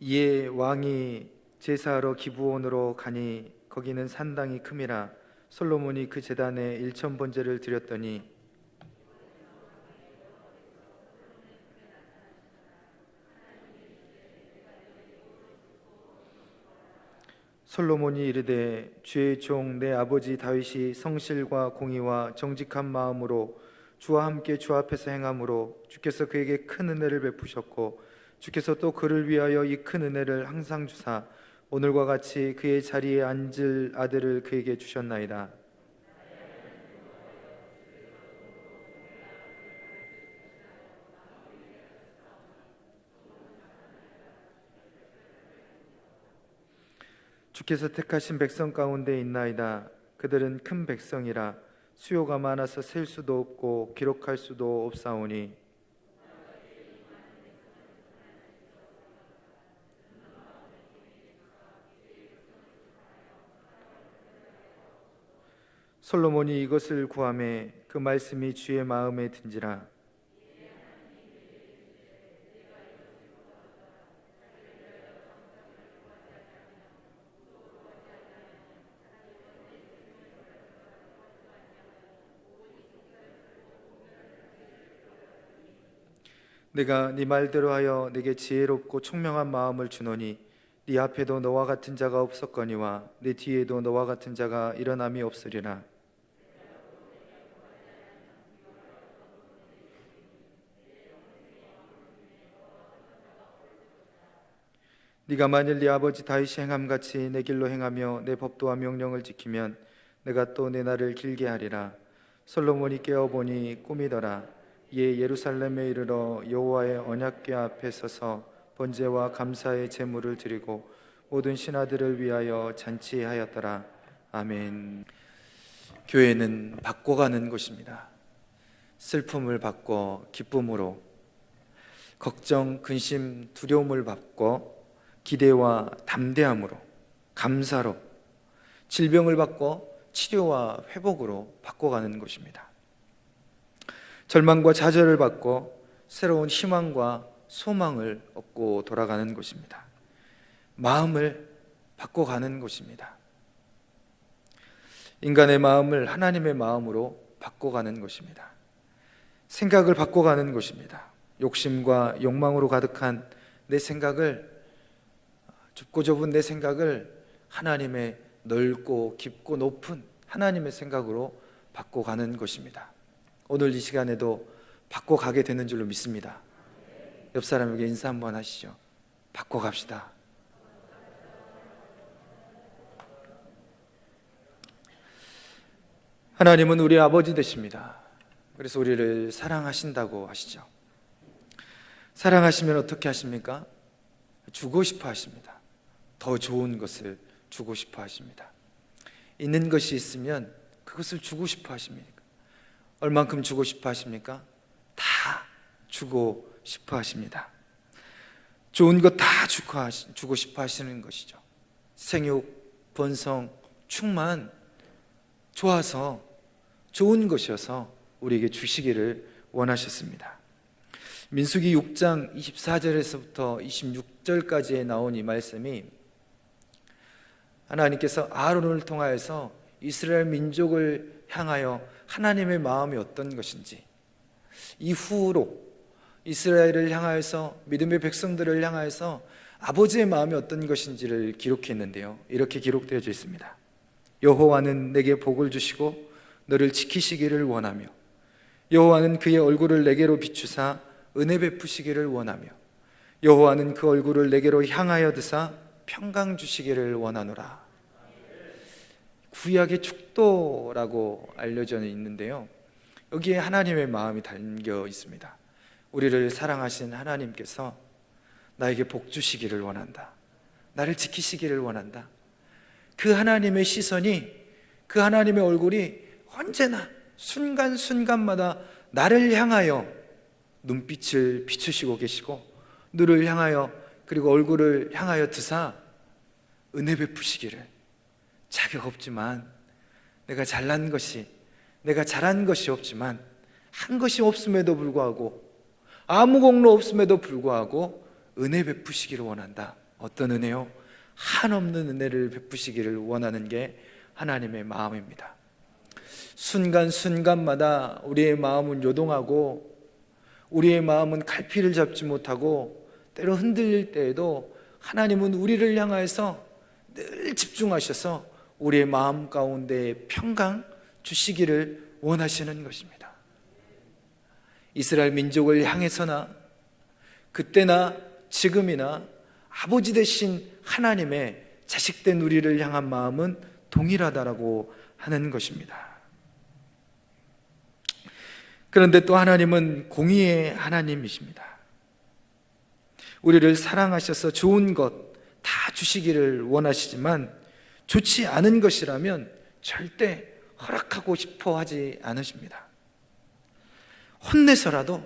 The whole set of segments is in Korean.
이에 왕이 제사하러 기브온으로 가니 거기는 산당이 큼이라. 솔로몬이 그 제단에 1,000번제를 드렸더니 솔로몬이 이르되 주의 종 내 아버지 다윗이 성실과 공의와 정직한 마음으로 주와 함께 주 앞에서 행함으로 주께서 그에게 큰 은혜를 베푸셨고 주께서 또 그를 위하여 이 큰 은혜를 항상 주사 오늘과 같이 그의 자리에 앉을 아들을 그에게 주셨나이다. 주께서 택하신 백성 가운데 있나이다. 그들은 큰 백성이라 수요가 많아서 셀 수도 없고 기록할 수도 없사오니 솔로몬이 이것을 구하매 그 말씀이 주의 마음에 든지라. 내가 네 말대로 하여 내게 지혜롭고 총명한 마음을 주노니 네 앞에도 너와 같은 자가 없었거니와 네 뒤에도 너와 같은 자가 일어남이 없으리라. 네가 만일 네 아버지 다윗이 행함같이 내 길로 행하며 내 법도와 명령을 지키면 내가 또 내 날을 길게 하리라. 솔로몬이 깨어보니 꿈이더라. 이에 예루살렘에 이르러 여호와의 언약궤 앞에 서서 번제와 감사의 제물을 드리고 모든 신하들을 위하여 잔치하였더라. 아멘. 교회는 바꿔가는 곳입니다. 슬픔을 바꿔 기쁨으로, 걱정, 근심, 두려움을 바꿔 기대와 담대함으로, 감사로, 질병을 바꿔 치료와 회복으로 바꿔가는 곳입니다. 절망과 좌절을 바꿔 새로운 희망과 소망을 얻고 돌아가는 곳입니다. 마음을 바꿔가는 곳입니다. 인간의 마음을 하나님의 마음으로 바꿔가는 곳입니다. 생각을 바꿔가는 곳입니다. 욕심과 욕망으로 가득한 내 생각을, 좁고 좁은 내 생각을 하나님의 넓고 깊고 높은 하나님의 생각으로 바꿔가는 것입니다. 오늘 이 시간에도 바꿔가게 되는 줄로 믿습니다. 옆 사람에게 인사 한번 하시죠. 바꿔갑시다. 하나님은 우리 아버지 되십니다. 그래서 우리를 사랑하신다고 하시죠. 사랑하시면 어떻게 하십니까? 주고 싶어 하십니다. 더 좋은 것을 주고 싶어 하십니다. 있는 것이 있으면 그것을 주고 싶어 하십니까? 얼만큼 주고 싶어 하십니까? 다 주고 싶어 하십니다. 좋은 것 다 주고 싶어 하시는 것이죠. 생육, 번성, 충만, 좋아서 좋은 것이어서 우리에게 주시기를 원하셨습니다. 민수기 6장 24절에서부터 26절까지에 나온 이 말씀이 하나님께서 아론을 통하여서 이스라엘 민족을 향하여 하나님의 마음이 어떤 것인지, 이후로 이스라엘을 향하여서, 믿음의 백성들을 향하여서 아버지의 마음이 어떤 것인지를 기록했는데요, 이렇게 기록되어져 있습니다. 여호와는 내게 복을 주시고 너를 지키시기를 원하며 여호와는 그의 얼굴을 내게로 비추사 은혜 베푸시기를 원하며 여호와는 그 얼굴을 내게로 향하여 드사 평강 주시기를 원하노라. 구약의 축도라고 알려져 있는데요, 여기에 하나님의 마음이 담겨 있습니다. 우리를 사랑하신 하나님께서 나에게 복 주시기를 원한다. 나를 지키시기를 원한다. 그 하나님의 시선이, 그 하나님의 얼굴이 언제나 순간순간마다 나를 향하여 눈빛을 비추시고 계시고 너를 향하여, 그리고 얼굴을 향하여 드사 은혜 베푸시기를, 자격 없지만, 내가 잘난 것이, 내가 잘한 것이 없지만, 한 것이 없음에도 불구하고, 아무 공로 없음에도 불구하고 은혜 베푸시기를 원한다. 어떤 은혜요? 한없는 은혜를 베푸시기를 원하는 게 하나님의 마음입니다. 순간순간마다 우리의 마음은 요동하고 우리의 마음은 갈피를 잡지 못하고 때로 흔들릴 때에도 하나님은 우리를 향하여서 늘 집중하셔서 우리의 마음 가운데 평강 주시기를 원하시는 것입니다. 이스라엘 민족을 향해서나 그때나 지금이나 아버지 되신 하나님의 자식된 우리를 향한 마음은 동일하다라고 하는 것입니다. 그런데 또 하나님은 공의의 하나님이십니다. 우리를 사랑하셔서 좋은 것 다 주시기를 원하시지만 좋지 않은 것이라면 절대 허락하고 싶어 하지 않으십니다. 혼내서라도,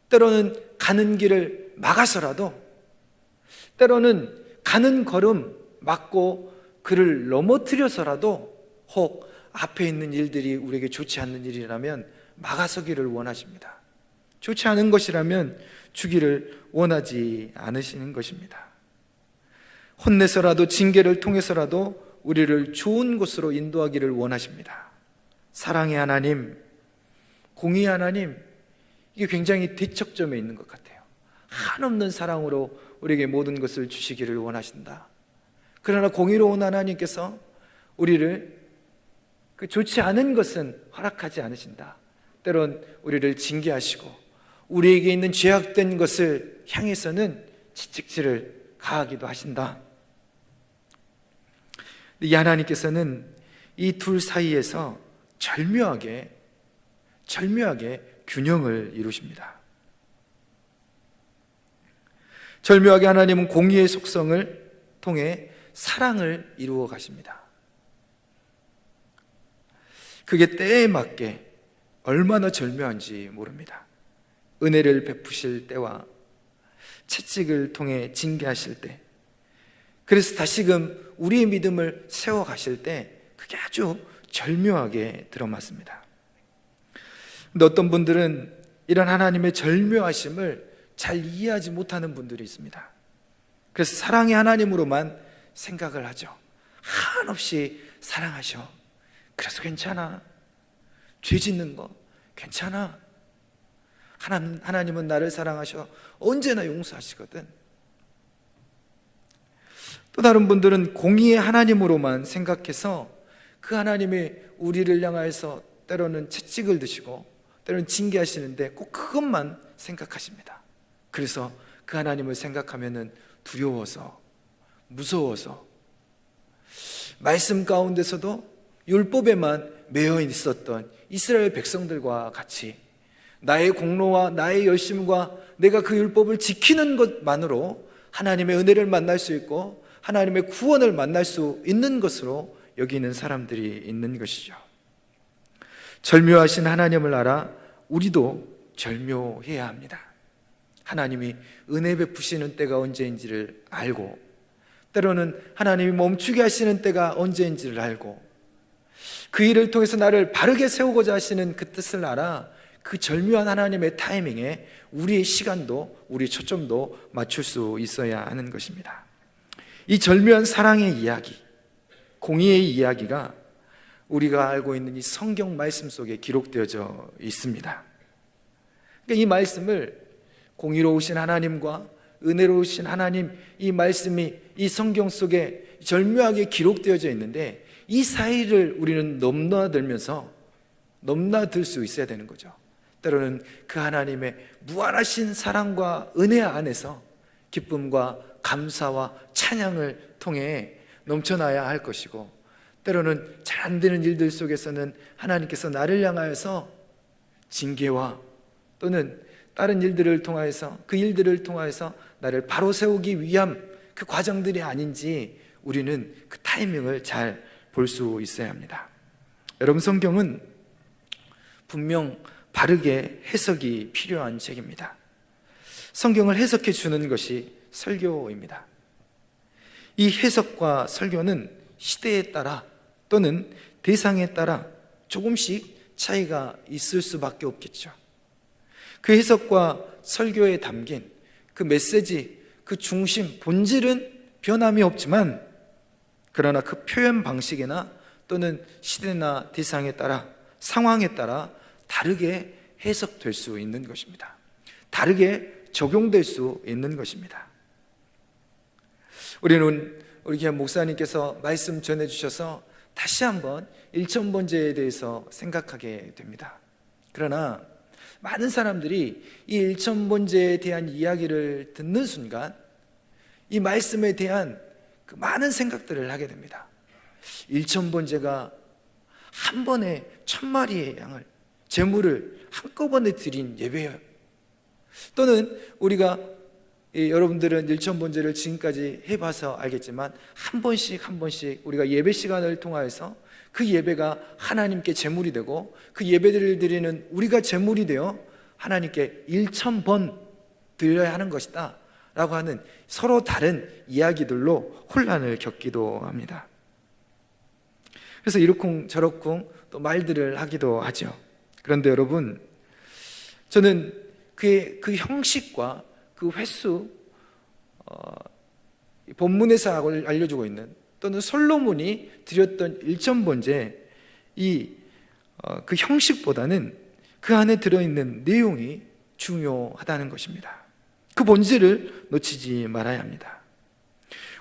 때로는 가는 길을 막아서라도, 때로는 가는 걸음 막고 그를 넘어뜨려서라도, 혹 앞에 있는 일들이 우리에게 좋지 않는 일이라면 막아서기를 원하십니다. 좋지 않은 것이라면 주기를 원하지 않으시는 것입니다. 혼내서라도, 징계를 통해서라도 우리를 좋은 곳으로 인도하기를 원하십니다. 사랑의 하나님, 공의의 하나님, 이게 굉장히 대척점에 있는 것 같아요. 한없는 사랑으로 우리에게 모든 것을 주시기를 원하신다. 그러나 공의로운 하나님께서 우리를 그 좋지 않은 것은 허락하지 않으신다. 때론 우리를 징계하시고 우리에게 있는 죄악된 것을 향해서는 채찍질을 가하기도 하신다. 이 하나님께서는 이 둘 사이에서 절묘하게 균형을 이루십니다. 절묘하게 하나님은 공의의 속성을 통해 사랑을 이루어 가십니다. 그게 때에 맞게 얼마나 절묘한지 모릅니다. 은혜를 베푸실 때와 채찍을 통해 징계하실 때, 그래서 다시금 우리의 믿음을 세워가실 때 그게 아주 절묘하게 들어맞습니다. 근데 어떤 분들은 이런 하나님의 절묘하심을 잘 이해하지 못하는 분들이 있습니다. 그래서 사랑의 하나님으로만 생각을 하죠. 한없이 사랑하셔. 그래서 괜찮아. 죄 짓는 거 괜찮아. 하나님은 나를 사랑하셔. 언제나 용서하시거든. 또 다른 분들은 공의의 하나님으로만 생각해서 그 하나님이 우리를 향하여서 때로는 채찍을 드시고 때로는 징계하시는데 꼭 그것만 생각하십니다. 그래서 그 하나님을 생각하면은 두려워서, 무서워서, 말씀 가운데서도 율법에만 매여 있었던 이스라엘 백성들과 같이 나의 공로와 나의 열심과 내가 그 율법을 지키는 것만으로 하나님의 은혜를 만날 수 있고 하나님의 구원을 만날 수 있는 것으로 여기는 사람들이 있는 것이죠. 절묘하신 하나님을 알아 우리도 절묘해야 합니다. 하나님이 은혜 베푸시는 때가 언제인지를 알고, 때로는 하나님이 멈추게 하시는 때가 언제인지를 알고, 그 일을 통해서 나를 바르게 세우고자 하시는 그 뜻을 알아 그 절묘한 하나님의 타이밍에 우리의 시간도, 우리의 초점도 맞출 수 있어야 하는 것입니다. 이 절묘한 사랑의 이야기, 공의의 이야기가 우리가 알고 있는 이 성경 말씀 속에 기록되어져 있습니다. 그러니까 이 말씀을 공의로우신 하나님과 은혜로우신 하나님, 이 말씀이 이 성경 속에 절묘하게 기록되어져 있는데 이 사이를 우리는 넘나들 수 있어야 되는 거죠. 때로는 그 하나님의 무한하신 사랑과 은혜 안에서 기쁨과 감사와 찬양을 통해 넘쳐나야 할 것이고, 때로는 잘 안 되는 일들 속에서는 하나님께서 나를 향하여서 징계와 또는 다른 일들을 통하여서, 그 일들을 통하여서 나를 바로 세우기 위한 그 과정들이 아닌지 우리는 그 타이밍을 잘 볼 수 있어야 합니다. 여러분, 성경은 분명 바르게 해석이 필요한 책입니다. 성경을 해석해 주는 것이 설교입니다. 이 해석과 설교는 시대에 따라 또는 대상에 따라 조금씩 차이가 있을 수밖에 없겠죠. 그 해석과 설교에 담긴 그 메시지, 그 중심, 본질은 변함이 없지만 그러나 그 표현 방식이나 또는 시대나 대상에 따라, 상황에 따라 다르게 해석될 수 있는 것입니다. 다르게 적용될 수 있는 것입니다. 우리 교회 목사님께서 말씀 전해주셔서 다시 한번 일천번제에 대해서 생각하게 됩니다. 그러나 많은 사람들이 이 일천번제에 대한 이야기를 듣는 순간 이 말씀에 대한 그 많은 생각들을 하게 됩니다. 일천번제가 한 번에 1000마리의 양을, 제물을 한꺼번에 드린 예배예요. 또는 우리가 여러분들은 일천번제를 지금까지 해봐서 알겠지만 한 번씩 우리가 예배 시간을 통하여서 그 예배가 하나님께 제물이 되고 그 예배를 드리는 우리가 제물이 되어 하나님께 1000번 드려야 하는 것이다 라고 하는 서로 다른 이야기들로 혼란을 겪기도 합니다. 그래서 이러쿵 저러쿵 또 말들을 하기도 하죠. 그런데 여러분, 저는 그 형식과 그 횟수, 본문에서 알려주고 있는 또는 솔로몬이 드렸던 일천번제 그 형식보다는 그 안에 들어있는 내용이 중요하다는 것입니다. 그 본질을 놓치지 말아야 합니다.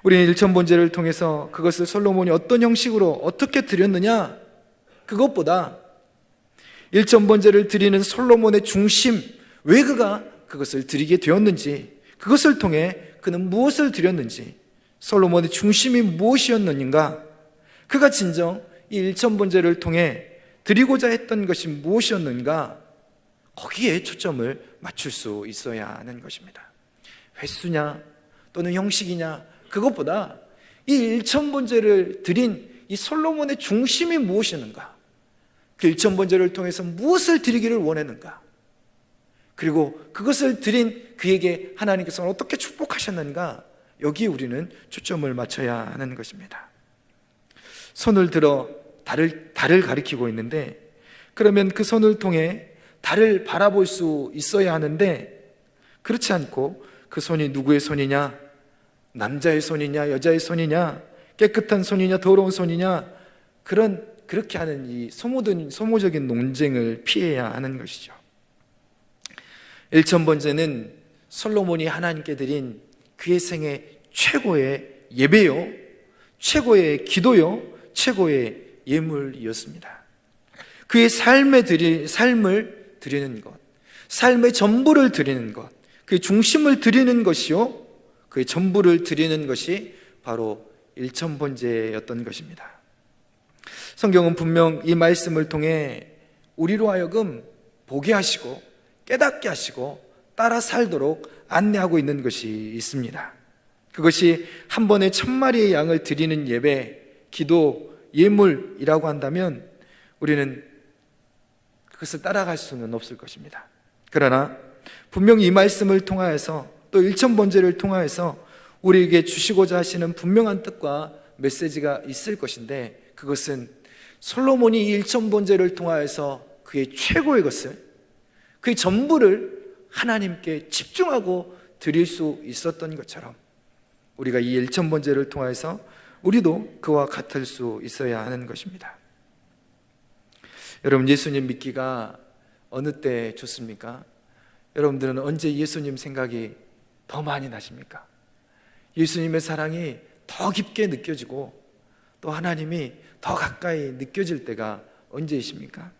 우리는 일천번제를 통해서 그것을 솔로몬이 어떤 형식으로 어떻게 드렸느냐, 그것보다 일천번제를 드리는 솔로몬의 중심, 왜 그가 그것을 드리게 되었는지, 그것을 통해 그는 무엇을 드렸는지, 솔로몬의 중심이 무엇이었는가, 그가 진정 이 일천번제를 통해 드리고자 했던 것이 무엇이었는가, 거기에 초점을 맞출 수 있어야 하는 것입니다. 횟수냐 또는 형식이냐, 그것보다 이 일천번제를 드린 이 솔로몬의 중심이 무엇이었는가, 그 일천번제를 통해서 무엇을 드리기를 원했는가, 그리고 그것을 드린 그에게 하나님께서는 어떻게 축복하셨는가, 여기에 우리는 초점을 맞춰야 하는 것입니다. 손을 들어 달을 가리키고 있는데, 그러면 그 손을 통해 달을 바라볼 수 있어야 하는데, 그렇지 않고 그 손이 누구의 손이냐, 남자의 손이냐 여자의 손이냐, 깨끗한 손이냐 더러운 손이냐, 그렇게 하는 이 소모적인 논쟁을 피해야 하는 것이죠. 일천번제는 솔로몬이 하나님께 드린 그의 생애 최고의 예배요, 최고의 기도요, 최고의 예물이었습니다. 그의 삶을 드리는 것, 삶의 전부를 드리는 것, 그의 중심을 드리는 것이요, 그의 전부를 드리는 것이 바로 일천번제였던 것입니다. 성경은 분명 이 말씀을 통해 우리로 하여금 보게 하시고 깨닫게 하시고 따라 살도록 안내하고 있는 것이 있습니다. 그것이 한 번에 1000마리의 양을 드리는 예배, 기도, 예물이라고 한다면 우리는 그것을 따라갈 수는 없을 것입니다. 그러나 분명히 이 말씀을 통하여서 또 일천번제를 통하여서 우리에게 주시고자 하시는 분명한 뜻과 메시지가 있을 것인데, 그것은 솔로몬이 일천번제를 통하여서 그의 최고의 것을, 그의 전부를 하나님께 집중하고 드릴 수 있었던 것처럼 우리가 이 일천번제를 통해서 우리도 그와 같을 수 있어야 하는 것입니다. 여러분, 예수님 믿기가 어느 때 좋습니까? 여러분들은 언제 예수님 생각이 더 많이 나십니까? 예수님의 사랑이 더 깊게 느껴지고 또 하나님이 더 가까이 느껴질 때가 언제이십니까?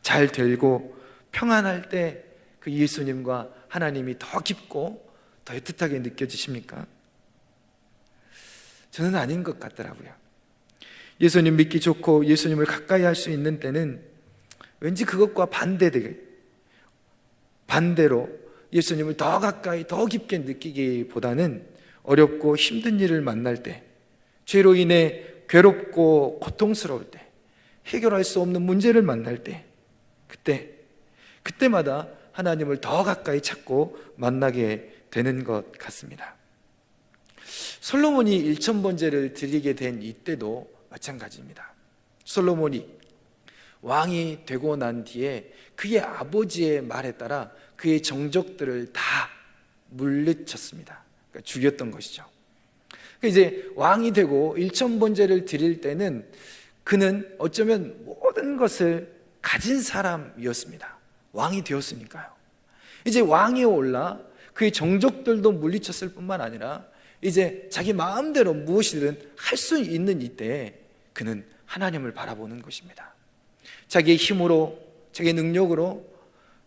잘 되고 평안할 때 그 예수님과 하나님이 더 깊고 더 애틋하게 느껴지십니까? 저는 아닌 것 같더라고요. 예수님 믿기 좋고 예수님을 가까이 할 수 있는 때는 왠지 그것과 반대로 예수님을 더 가까이 더 깊게 느끼기보다는 어렵고 힘든 일을 만날 때, 죄로 인해 괴롭고 고통스러울 때, 해결할 수 없는 문제를 만날 때, 그때마다 하나님을 더 가까이 찾고 만나게 되는 것 같습니다. 솔로몬이 일천번제를 드리게 된 이때도 마찬가지입니다. 솔로몬이 왕이 되고 난 뒤에 그의 아버지의 말에 따라 그의 정적들을 다 물리쳤습니다. 그러니까 죽였던 것이죠. 이제 왕이 되고 일천번제를 드릴 때는 그는 어쩌면 모든 것을 가진 사람이었습니다. 왕이 되었으니까요. 이제 왕이 올라 그의 정족들도 물리쳤을 뿐만 아니라 이제 자기 마음대로 무엇이든 할 수 있는 이때에 그는 하나님을 바라보는 것입니다. 자기의 힘으로, 자기의 능력으로,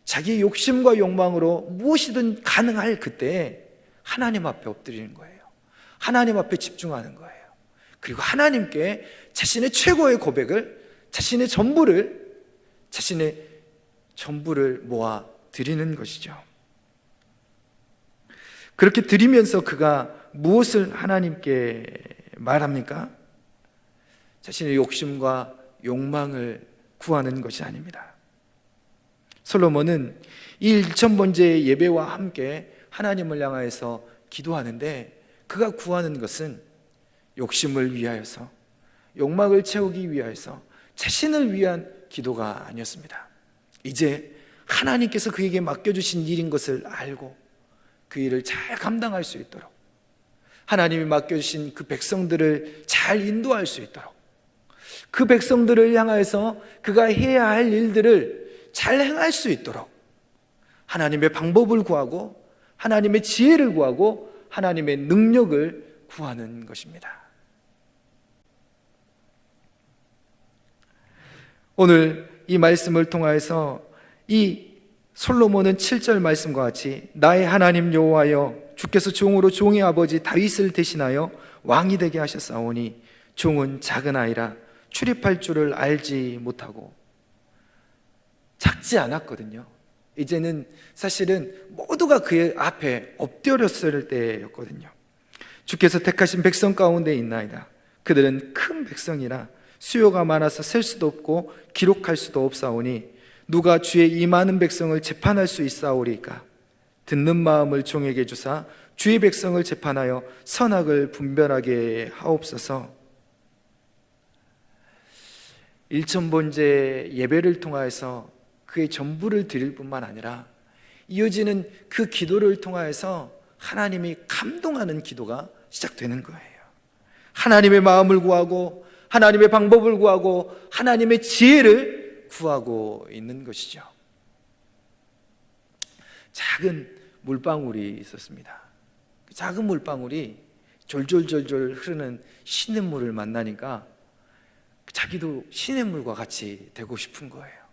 자기의 욕심과 욕망으로 무엇이든 가능할 그때에 하나님 앞에 엎드리는 거예요. 하나님 앞에 집중하는 거예요. 그리고 하나님께 자신의 최고의 고백을, 자신의 전부를 모아 드리는 것이죠. 그렇게 드리면서 그가 무엇을 하나님께 말합니까? 자신의 욕심과 욕망을 구하는 것이 아닙니다. 솔로몬은 이 일천번제의 예배와 함께 하나님을 향하여서 기도하는데 그가 구하는 것은 욕심을 위하여서, 욕망을 채우기 위하여서, 자신을 위한 기도가 아니었습니다. 이제 하나님께서 그에게 맡겨주신 일인 것을 알고 그 일을 잘 감당할 수 있도록, 하나님이 맡겨주신 그 백성들을 잘 인도할 수 있도록, 그 백성들을 향하여서 그가 해야 할 일들을 잘 행할 수 있도록 하나님의 방법을 구하고 하나님의 지혜를 구하고 하나님의 능력을 구하는 것입니다. 오늘 이 말씀을 통하여서 이 솔로몬은 7절 말씀과 같이 나의 하나님 여호와여 주께서 종으로 종의 아버지 다윗을 대신하여 왕이 되게 하셨사오니 종은 작은 아이라 출입할 줄을 알지 못하고, 작지 않았거든요. 이제는 사실은 모두가 그의 앞에 엎드렸을 때였거든요. 주께서 택하신 백성 가운데 있나이다. 그들은 큰 백성이라 수요가 많아서 셀 수도 없고 기록할 수도 없사오니 누가 주의 이 많은 백성을 재판할 수 있사오리까? 듣는 마음을 종에게 주사 주의 백성을 재판하여 선악을 분별하게 하옵소서. 일천번제 예배를 통하여서 그의 전부를 드릴 뿐만 아니라 이어지는 그 기도를 통하여서 하나님이 감동하는 기도가 시작되는 거예요. 하나님의 마음을 구하고 하나님의 방법을 구하고 하나님의 지혜를 구하고 있는 것이죠. 작은 물방울이 있었습니다. 그 작은 물방울이 졸졸졸졸 흐르는 시냇물을 만나니까 자기도 시냇물과 같이 되고 싶은 거예요.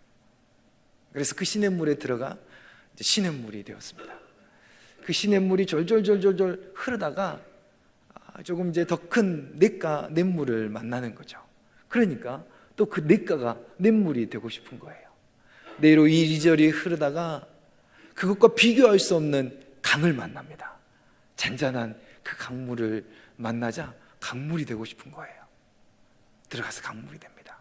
그래서 그 시냇물에 들어가 시냇물이 되었습니다. 그 시냇물이 졸졸졸졸 흐르다가 조금 이제 더 큰 냇가 냇물을 만나는 거죠. 그러니까 또 그 냇가가 냇물이 되고 싶은 거예요. 내로 이리저리 흐르다가 그것과 비교할 수 없는 강을 만납니다. 잔잔한 그 강물을 만나자 강물이 되고 싶은 거예요. 들어가서 강물이 됩니다.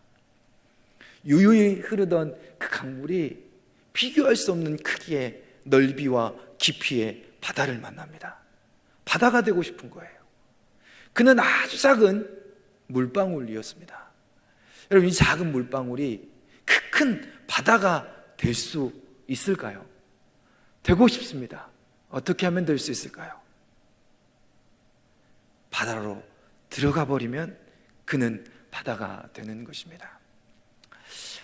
유유히 흐르던 그 강물이 비교할 수 없는 크기의 넓이와 깊이의 바다를 만납니다. 바다가 되고 싶은 거예요. 그는 아주 작은 물방울이었습니다. 여러분, 이 작은 물방울이 그 큰 바다가 될 수 있을까요? 되고 싶습니다. 어떻게 하면 될 수 있을까요? 바다로 들어가 버리면 그는 바다가 되는 것입니다.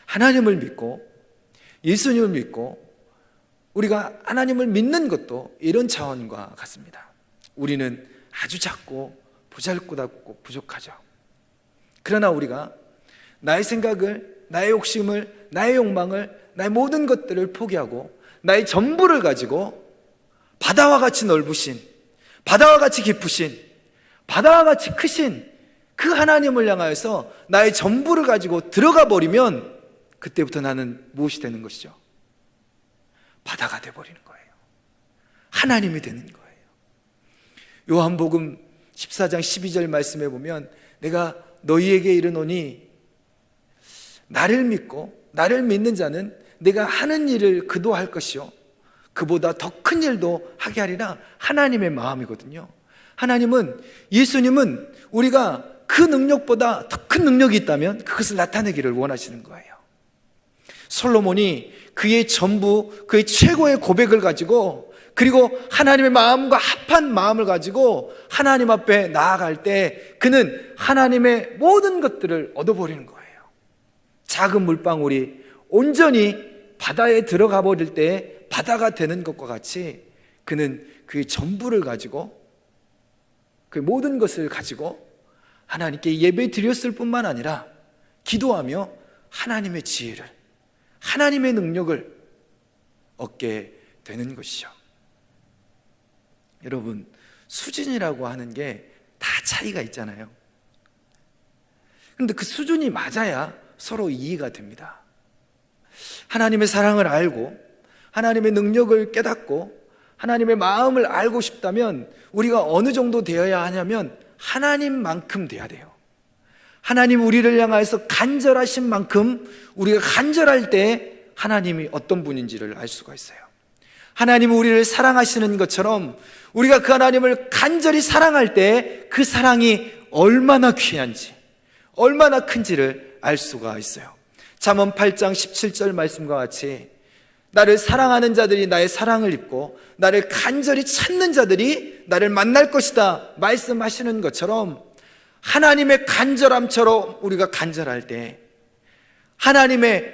하나님을 믿고 예수님을 믿고 우리가 하나님을 믿는 것도 이런 차원과 같습니다. 우리는 아주 작고 보잘것없고 부족하죠. 그러나 우리가 나의 생각을, 나의 욕심을, 나의 욕망을, 나의 모든 것들을 포기하고 나의 전부를 가지고 바다와 같이 넓으신, 바다와 같이 깊으신, 바다와 같이 크신 그 하나님을 향하여서 나의 전부를 가지고 들어가 버리면 그때부터 나는 무엇이 되는 것이죠? 바다가 되어버리는 거예요. 하나님이 되는 거예요. 요한복음 14장 12절 말씀에 보면 내가 너희에게 이르노니 나를 믿고 나를 믿는 자는 내가 하는 일을 그도 할 것이요 그보다 더 큰 일도 하게 하리라. 하나님의 마음이거든요. 하나님은, 예수님은 우리가 그 능력보다 더 큰 능력이 있다면 그것을 나타내기를 원하시는 거예요. 솔로몬이 그의 전부, 그의 최고의 고백을 가지고 그리고 하나님의 마음과 합한 마음을 가지고 하나님 앞에 나아갈 때 그는 하나님의 모든 것들을 얻어버리는 거예요. 작은 물방울이 온전히 바다에 들어가 버릴 때 바다가 되는 것과 같이 그는 그의 전부를 가지고 그 모든 것을 가지고 하나님께 예배 드렸을 뿐만 아니라 기도하며 하나님의 지혜를, 하나님의 능력을 얻게 되는 것이죠. 여러분, 수준이라고 하는 게 다 차이가 있잖아요. 그런데 그 수준이 맞아야 서로 이해가 됩니다. 하나님의 사랑을 알고 하나님의 능력을 깨닫고 하나님의 마음을 알고 싶다면 우리가 어느 정도 되어야 하냐면 하나님만큼 돼야 돼요. 하나님 우리를 향하여서 간절하신 만큼 우리가 간절할 때 하나님이 어떤 분인지를 알 수가 있어요. 하나님은 우리를 사랑하시는 것처럼 우리가 그 하나님을 간절히 사랑할 때 그 사랑이 얼마나 귀한지, 얼마나 큰지를 알 수가 있어요. 잠언 8장 17절 말씀과 같이 나를 사랑하는 자들이 나의 사랑을 입고 나를 간절히 찾는 자들이 나를 만날 것이다 말씀하시는 것처럼 하나님의 간절함처럼 우리가 간절할 때 하나님의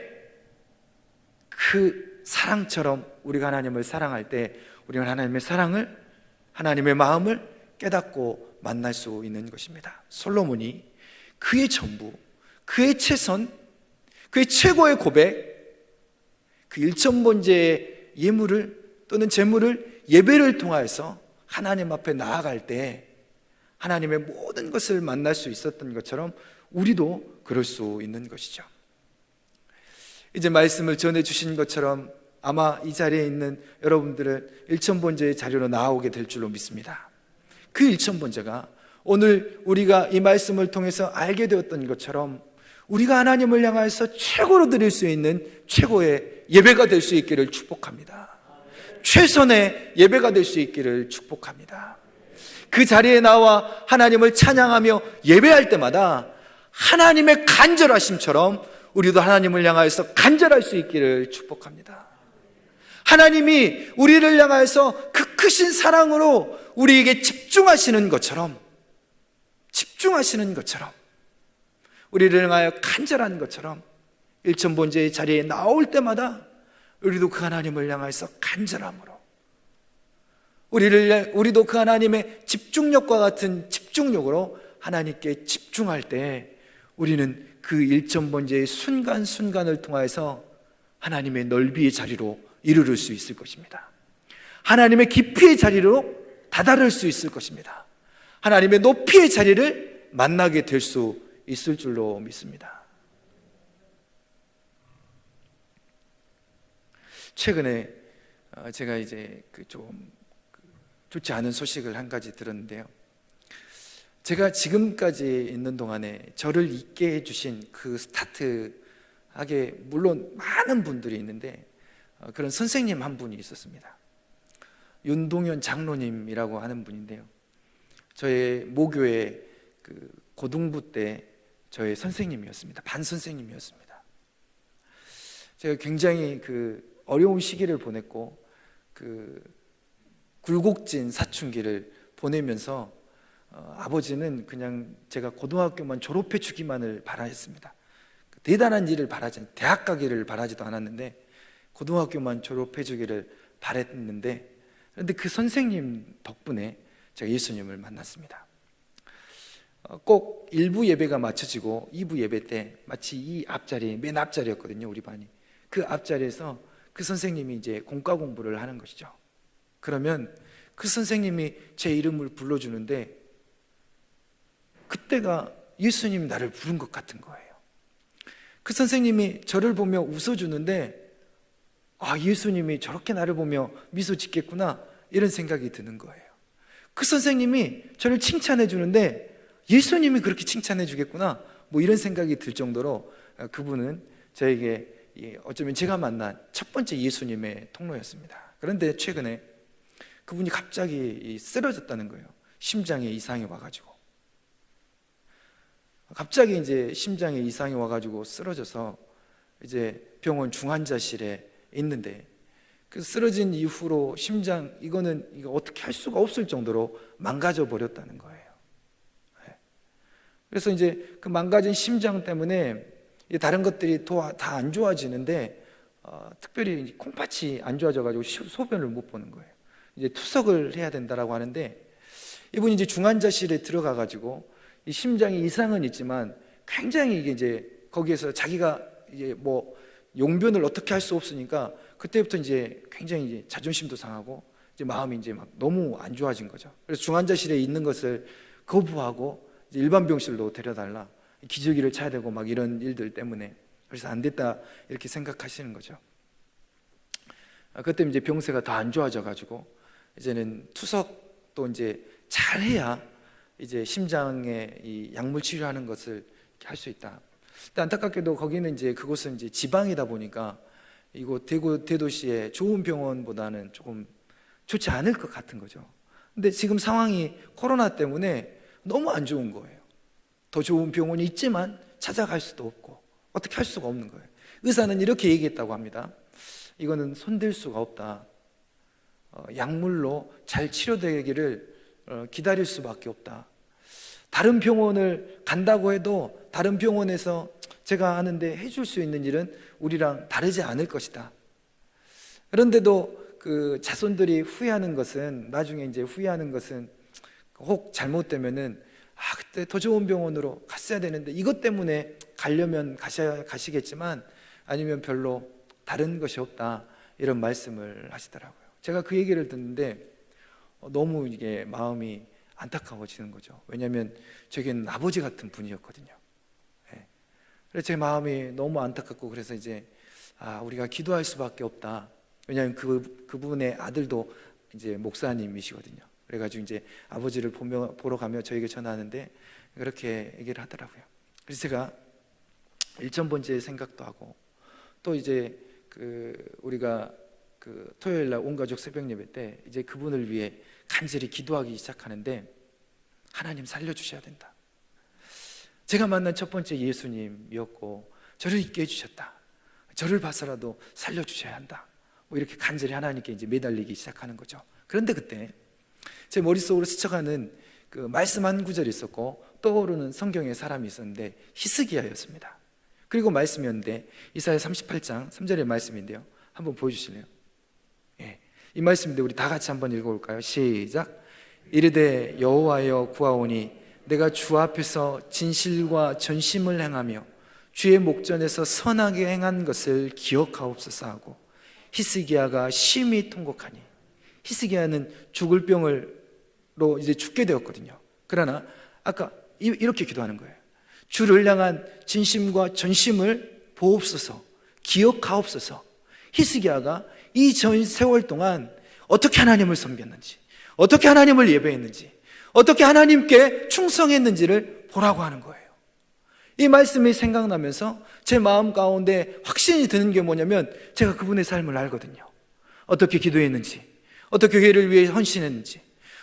그 사랑처럼 우리가 하나님을 사랑할 때 우리가 하나님의 사랑을, 하나님의 마음을 깨닫고 만날 수 있는 것입니다. 솔로몬이 그의 전부, 그의 최선, 그의 최고의 고백, 그 일천번제의 예물을 또는 제물을 예배를 통하여서 하나님 앞에 나아갈 때 하나님의 모든 것을 만날 수 있었던 것처럼 우리도 그럴 수 있는 것이죠. 이제 말씀을 전해주신 것처럼 아마 이 자리에 있는 여러분들은 일천번제의 자리로 나오게 될 줄로 믿습니다. 그 일천번제가 오늘 우리가 이 말씀을 통해서 알게 되었던 것처럼 우리가 하나님을 향해서 최고로 드릴 수 있는 최고의 예배가 될 수 있기를 축복합니다. 최선의 예배가 될 수 있기를 축복합니다. 그 자리에 나와 하나님을 찬양하며 예배할 때마다 하나님의 간절하심처럼 우리도 하나님을 향하여서 간절할 수 있기를 축복합니다. 하나님이 우리를 향하여서 그 크신 사랑으로 우리에게 집중하시는 것처럼 우리를 향하여 간절한 것처럼 일천번제의 자리에 나올 때마다 우리도 그 하나님을 향해서 간절함으로 우리도 그 하나님의 집중력과 같은 집중력으로 하나님께 집중할 때 우리는 그 일천번제의 순간순간을 통해서 하나님의 넓이의 자리로 이르를 수 있을 것입니다. 하나님의 깊이의 자리로 다다를 수 있을 것입니다. 하나님의 높이의 자리를 만나게 될 수 있을 줄로 믿습니다. 최근에 제가 이제 좀 좋지 않은 소식을 한 가지 들었는데요. 제가 지금까지 있는 동안에 저를 있게 해주신 그 스타트하게 물론 많은 분들이 있는데 그런 선생님 한 분이 있었습니다. 윤동현 장로님이라고 하는 분인데요. 저의 모교의 그 고등부 때 저의 선생님이었습니다. 반 선생님이었습니다. 제가 굉장히 그 어려운 시기를 보냈고 그 굴곡진 사춘기를 보내면서 아버지는 그냥 제가 고등학교만 졸업해 주기만을 바라했습니다. 대단한 일을 바라지, 대학 가기를 바라지도 않았는데 고등학교만 졸업해 주기를 바랬는데, 그런데 그 선생님 덕분에 제가 예수님을 만났습니다. 꼭 1부 예배가 마쳐지고 2부 예배 때 마치 이 앞자리, 맨 앞자리였거든요, 우리 반이. 그 앞자리에서 그 선생님이 이제 공과 공부를 하는 것이죠. 그러면 그 선생님이 제 이름을 불러주는데 그때가 예수님이 나를 부른 것 같은 거예요. 그 선생님이 저를 보며 웃어주는데 예수님이 저렇게 나를 보며 미소 짓겠구나 이런 생각이 드는 거예요. 그 선생님이 저를 칭찬해 주는데 예수님이 그렇게 칭찬해 주겠구나 뭐 이런 생각이 들 정도로 그분은 저에게 어쩌면 제가 만난 첫 번째 예수님의 통로였습니다. 그런데 최근에 그분이 갑자기 쓰러졌다는 거예요. 심장에 이상이 와가지고 갑자기 이제 심장에 이상이 와가지고 쓰러져서 이제 병원 중환자실에 있는데 그 쓰러진 이후로 심장 이거 어떻게 할 수가 없을 정도로 망가져 버렸다는 거예요. 그래서 이제 그 망가진 심장 때문에 다른 것들이 다 안 좋아지는데 특별히 콩팥이 안 좋아져가지고 소변을 못 보는 거예요. 이제 투석을 해야 된다라고 하는데, 이분이 이제 중환자실에 들어가가지고 이 심장이 이상은 있지만 굉장히 이게 이제 거기에서 자기가 이제 뭐 용변을 어떻게 할 수 없으니까 그때부터 이제 굉장히 이제 자존심도 상하고 이제 마음이 이제 막 너무 안 좋아진 거죠. 그래서 중환자실에 있는 것을 거부하고 이제 일반 병실로 데려달라, 기저귀를 차야 되고 막 이런 일들 때문에, 그래서 안 됐다 이렇게 생각하시는 거죠. 그때 이제 병세가 더 안 좋아져 가지고 이제는 투석도 이제 잘 해야 이제 심장에 이 약물 치료하는 것을 할 수 있다. 근데 안타깝게도 거기는 이제 그곳은 이제 지방이다 보니까 이곳 대도시의 좋은 병원보다는 조금 좋지 않을 것 같은 거죠. 근데 지금 상황이 코로나 때문에 너무 안 좋은 거예요. 더 좋은 병원이 있지만 찾아갈 수도 없고 어떻게 할 수가 없는 거예요. 의사는 이렇게 얘기했다고 합니다. 이거는 손댈 수가 없다. 약물로 잘 치료되기를 기다릴 수밖에 없다. 다른 병원을 간다고 해도 다른 병원에서 제가 아는데 해줄 수 있는 일은 우리랑 다르지 않을 것이다. 그런데도 그 자손들이 후회하는 것은, 나중에 이제 후회하는 것은 혹 잘못되면은 그때 더 좋은 병원으로 갔어야 되는데 이것 때문에 가려면 가시겠지만 아니면 별로 다른 것이 없다, 이런 말씀을 하시더라고요. 제가 그 얘기를 듣는데 너무 이게 마음이 안타까워지는 거죠. 왜냐하면 저게는 아버지 같은 분이었거든요. 그래서 제 마음이 너무 안타깝고, 그래서 이제 우리가 기도할 수밖에 없다. 왜냐하면 그분의 아들도 이제 목사님이시거든요. 그래가지고 이제 아버지를 보러 가며 저에게 전화하는데 그렇게 얘기를 하더라고요. 그래서 제가 일천번째 생각도 하고, 또 이제 우리가 토요일 날 온 가족 새벽 예배 때 이제 그분을 위해 간절히 기도하기 시작하는데, 하나님 살려주셔야 된다. 제가 만난 첫 번째 예수님이었고 저를 있게 해주셨다. 저를 봐서라도 살려주셔야 한다. 뭐 이렇게 간절히 하나님께 이제 매달리기 시작하는 거죠. 그런데 그때 제 머릿속으로 스쳐가는 그 말씀 한 구절이 있었고 떠오르는 성경의 사람이 있었는데 히스기야였습니다. 그리고 말씀이었는데 이사야 38장 3절의 말씀인데요, 한번 보여주실래요? 이 말씀인데 우리 다 같이 한번 읽어볼까요? 시작. 이르되 여호와여 구하오니 내가 주 앞에서 진실과 전심을 행하며 주의 목전에서 선하게 행한 것을 기억하옵소서 하고, 히스기야가 심히 통곡하니, 히스기야는 죽을 병으로 이제 죽게 되었거든요. 그러나 아까 이렇게 기도하는 거예요. 주를 향한 진심과 전심을 보옵소서, 기억하옵소서. 히스기야가 이 전 세월 동안 어떻게 하나님을 섬겼는지, 어떻게 하나님을 예배했는지, 어떻게 하나님께 충성했는지를 보라고 하는 거예요. 이 말씀이 생각나면서 제 마음 가운데 확신이 드는 게 뭐냐면, 제가 그분의 삶을 알거든요. 어떻게 기도했는지, 어떻게 교회를 위해 헌신했는지,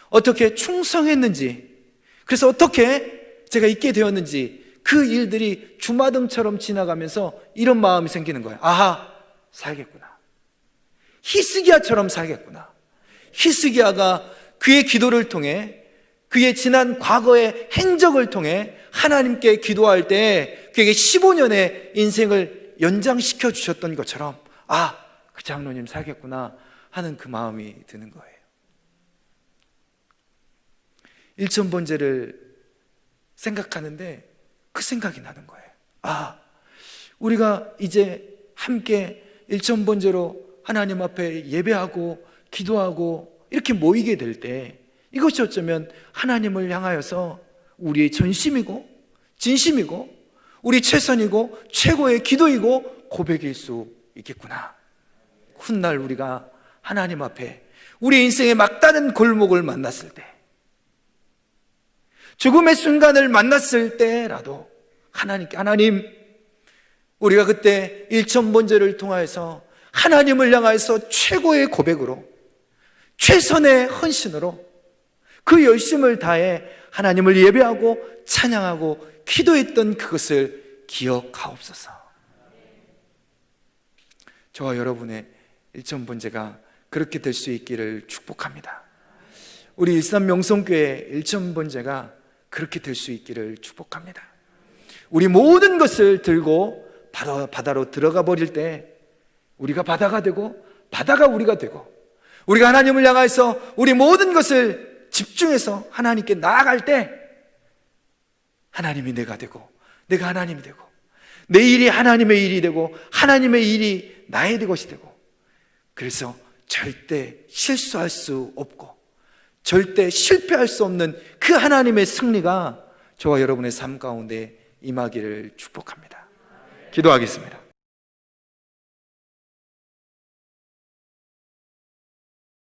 어떻게 충성했는지, 그래서 어떻게 제가 있게 되었는지, 그 일들이 주마등처럼 지나가면서 이런 마음이 생기는 거예요. 살겠구나. 히스기야처럼 살겠구나. 히스기야가 그의 기도를 통해, 그의 지난 과거의 행적을 통해 하나님께 기도할 때 그에게 15년의 인생을 연장시켜 주셨던 것처럼 그 장로님 살겠구나 하는 그 마음이 드는 거예요. 일천번제를 생각하는데 그 생각이 나는 거예요. 우리가 이제 함께 일천번제로 하나님 앞에 예배하고 기도하고 이렇게 모이게 될 때, 이것이 어쩌면 하나님을 향하여서 우리의 전심이고 진심이고 우리 최선이고 최고의 기도이고 고백일 수 있겠구나. 훗날 우리가 하나님 앞에 우리 인생의 막다른 골목을 만났을 때, 죽음의 순간을 만났을 때라도 하나님께, 하나님, 우리가 그때 일천번제를 통하여서 하나님을 향하여서 최고의 고백으로, 최선의 헌신으로 그 열심을 다해 하나님을 예배하고 찬양하고 기도했던 그것을 기억하옵소서. 저와 여러분의 일천번제가 그렇게 될 수 있기를 축복합니다. 우리 일산 명성교회 일천번제가 그렇게 될 수 있기를 축복합니다. 우리 모든 것을 들고 바다로 들어가 버릴 때 우리가 바다가 되고 바다가 우리가 되고, 우리가 하나님을 향해서 우리 모든 것을 집중해서 하나님께 나아갈 때 하나님이 내가 되고 내가 하나님이 되고, 내 일이 하나님의 일이 되고 하나님의 일이 나의 것이 되고, 그래서 절대 실수할 수 없고 절대 실패할 수 없는 그 하나님의 승리가 저와 여러분의 삶 가운데 임하기를 축복합니다. 기도하겠습니다.